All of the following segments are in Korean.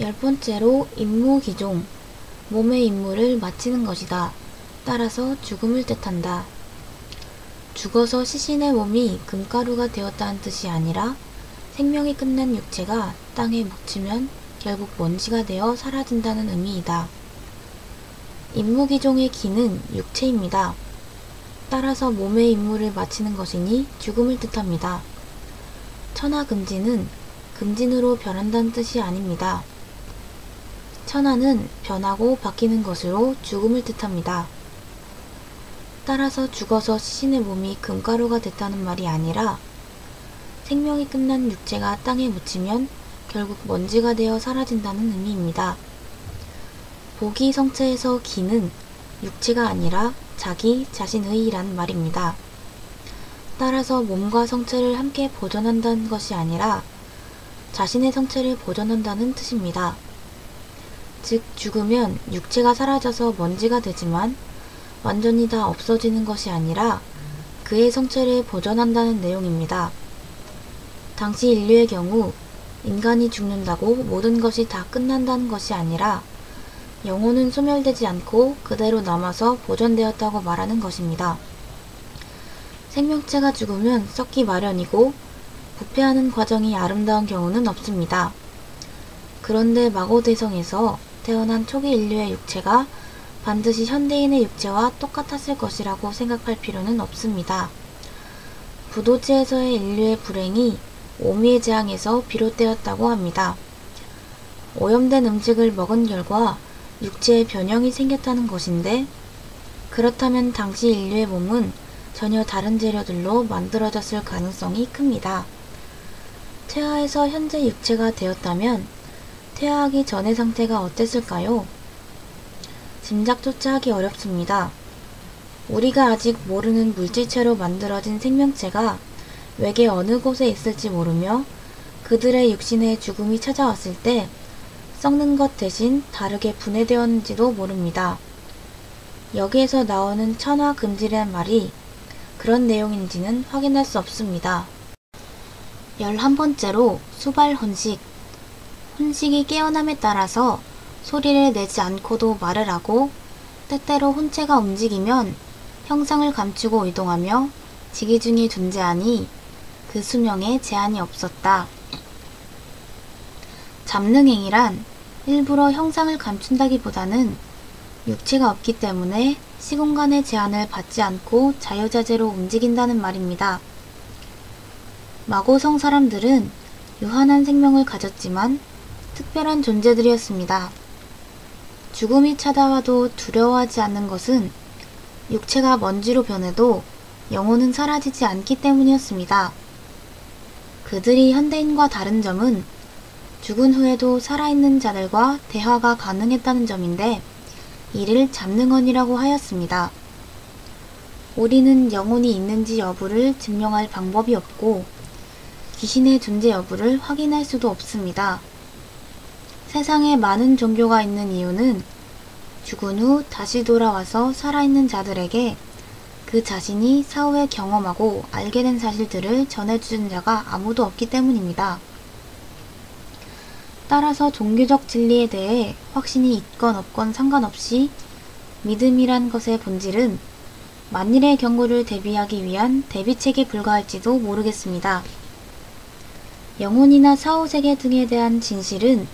10번째로 임무기종, 몸의 임무를 마치는 것이다. 따라서 죽음을 뜻한다. 죽어서 시신의 몸이 금가루가 되었다는 뜻이 아니라 생명이 끝난 육체가 땅에 묻히면 결국 먼지가 되어 사라진다는 의미이다. 임무기종의 기는 육체입니다. 따라서 몸의 임무를 마치는 것이니 죽음을 뜻합니다. 천하금진은 금진으로 변한다는 뜻이 아닙니다. 천하는 변하고 바뀌는 것으로 죽음을 뜻합니다. 따라서 죽어서 시신의 몸이 금가루가 됐다는 말이 아니라 생명이 끝난 육체가 땅에 묻히면 결국 먼지가 되어 사라진다는 의미입니다. 보기 성체에서 기는 육체가 아니라 자기 자신의 란 말입니다. 따라서 몸과 성체를 함께 보존한다는 것이 아니라 자신의 성체를 보존한다는 뜻입니다. 즉 죽으면 육체가 사라져서 먼지가 되지만 완전히 다 없어지는 것이 아니라 그의 성체를 보존한다는 내용입니다. 당시 인류의 경우 인간이 죽는다고 모든 것이 다 끝난다는 것이 아니라 영혼은 소멸되지 않고 그대로 남아서 보존되었다고 말하는 것입니다. 생명체가 죽으면 썩기 마련이고 부패하는 과정이 아름다운 경우는 없습니다. 그런데 마고대성에서 태어난 초기 인류의 육체가 반드시 현대인의 육체와 똑같았을 것이라고 생각할 필요는 없습니다. 부도지에서의 인류의 불행이 오미의 재앙에서 비롯되었다고 합니다. 오염된 음식을 먹은 결과 육체에 변형이 생겼다는 것인데, 그렇다면 당시 인류의 몸은 전혀 다른 재료들로 만들어졌을 가능성이 큽니다. 퇴화해서 현재 육체가 되었다면 퇴화하기 전의 상태가 어땠을까요? 짐작조차 하기 어렵습니다. 우리가 아직 모르는 물질체로 만들어진 생명체가 외계 어느 곳에 있을지 모르며 그들의 육신에 죽음이 찾아왔을 때 썩는 것 대신 다르게 분해되었는지도 모릅니다. 여기에서 나오는 천하금질이란 말이 그런 내용인지는 확인할 수 없습니다. 11번째로 수발혼식. 혼식이 깨어남에 따라서 소리를 내지 않고도 말을 하고 때때로 혼체가 움직이면 형상을 감추고 이동하며 지기 중에 존재하니 그 수명에 제한이 없었다. 잡능행위란 일부러 형상을 감춘다기보다는 육체가 없기 때문에 시공간의 제한을 받지 않고 자유자재로 움직인다는 말입니다. 마고성 사람들은 유한한 생명을 가졌지만 특별한 존재들이었습니다. 죽음이 찾아와도 두려워하지 않는 것은 육체가 먼지로 변해도 영혼은 사라지지 않기 때문이었습니다. 그들이 현대인과 다른 점은 죽은 후에도 살아있는 자들과 대화가 가능했다는 점인데 이를 잡능언이라고 하였습니다. 우리는 영혼이 있는지 여부를 증명할 방법이 없고 귀신의 존재 여부를 확인할 수도 없습니다. 세상에 많은 종교가 있는 이유는 죽은 후 다시 돌아와서 살아있는 자들에게 그 자신이 사후에 경험하고 알게 된 사실들을 전해주는 자가 아무도 없기 때문입니다. 따라서 종교적 진리에 대해 확신이 있건 없건 상관없이 믿음이란 것의 본질은 만일의 경우를 대비하기 위한 대비책에 불과할지도 모르겠습니다. 영혼이나 사후세계 등에 대한 진실은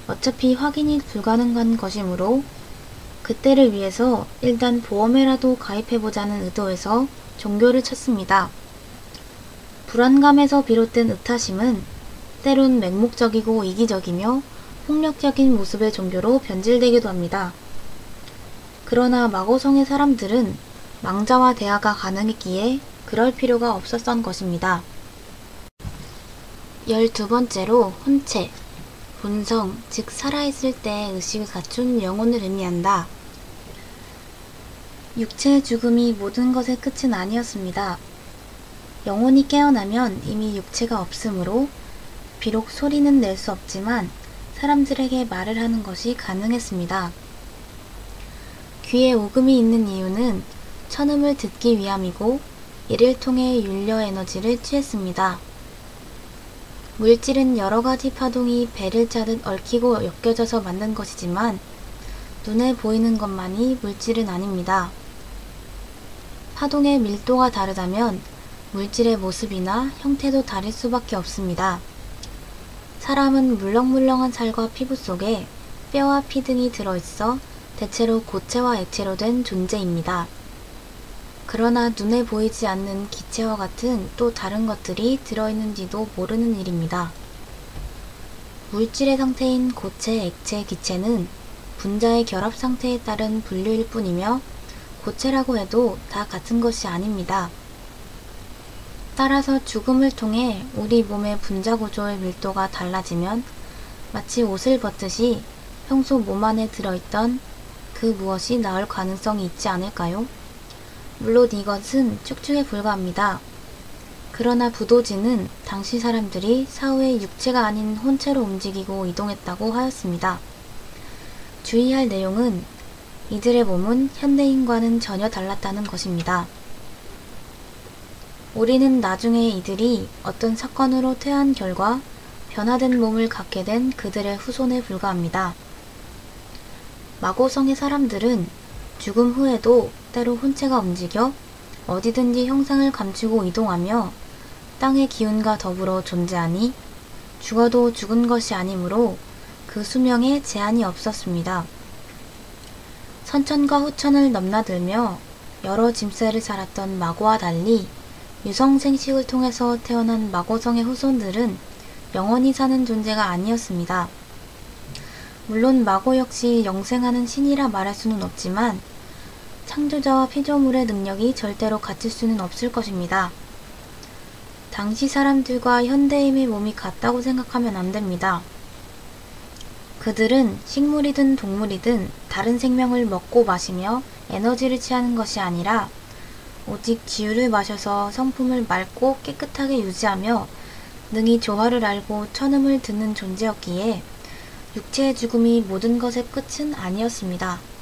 어차피 확인이 불가능한 것이므로 그때를 위해서 일단 보험에라도 가입해보자는 의도에서 종교를 찾습니다. 불안감에서 비롯된 의타심은 때론 맹목적이고 이기적이며 폭력적인 모습의 종교로 변질되기도 합니다. 그러나 마고성의 사람들은 망자와 대화가 가능했기에 그럴 필요가 없었던 것입니다. 12번째로 혼체, 본성, 즉 살아있을 때의 의식을 갖춘 영혼을 의미한다. 육체의 죽음이 모든 것의 끝은 아니었습니다. 영혼이 깨어나면 이미 육체가 없으므로 비록 소리는 낼 수 없지만 사람들에게 말을 하는 것이 가능했습니다. 귀에 오금이 있는 이유는 천음을 듣기 위함이고 이를 통해 윤려 에너지를 취했습니다. 물질은 여러 가지 파동이 배를 짜듯 얽히고 엮여져서 만든 것이지만 눈에 보이는 것만이 물질은 아닙니다. 파동의 밀도가 다르다면 물질의 모습이나 형태도 다를 수밖에 없습니다. 사람은 물렁물렁한 살과 피부 속에 뼈와 피 등이 들어있어 대체로 고체와 액체로 된 존재입니다. 그러나 눈에 보이지 않는 기체와 같은 또 다른 것들이 들어있는지도 모르는 일입니다. 물질의 상태인 고체, 액체, 기체는 분자의 결합 상태에 따른 분류일 뿐이며 고체라고 해도 다 같은 것이 아닙니다. 따라서 죽음을 통해 우리 몸의 분자 구조의 밀도가 달라지면 마치 옷을 벗듯이 평소 몸 안에 들어있던 그 무엇이 나올 가능성이 있지 않을까요? 물론 이것은 축축에 불과합니다. 그러나 부도지는 당시 사람들이 사후에 육체가 아닌 혼체로 움직이고 이동했다고 하였습니다. 주의할 내용은 이들의 몸은 현대인과는 전혀 달랐다는 것입니다. 우리는 나중에 이들이 어떤 사건으로 퇴한 결과 변화된 몸을 갖게 된 그들의 후손에 불과합니다. 마고성의 사람들은 죽음 후에도 때로 혼체가 움직여 어디든지 형상을 감추고 이동하며 땅의 기운과 더불어 존재하니 죽어도 죽은 것이 아니므로 그 수명에 제한이 없었습니다. 선천과 후천을 넘나들며 여러 짐새를 살았던 마고와 달리 유성생식을 통해서 태어난 마고성의 후손들은 영원히 사는 존재가 아니었습니다. 물론 마고 역시 영생하는 신이라 말할 수는 없지만 창조자와 피조물의 능력이 절대로 같을 수는 없을 것입니다. 당시 사람들과 현대인의 몸이 같다고 생각하면 안 됩니다. 그들은 식물이든 동물이든 다른 생명을 먹고 마시며 에너지를 취하는 것이 아니라 오직 지유를 마셔서 성품을 맑고 깨끗하게 유지하며 능히 조화를 알고 천음을 듣는 존재였기에 육체의 죽음이 모든 것의 끝은 아니었습니다.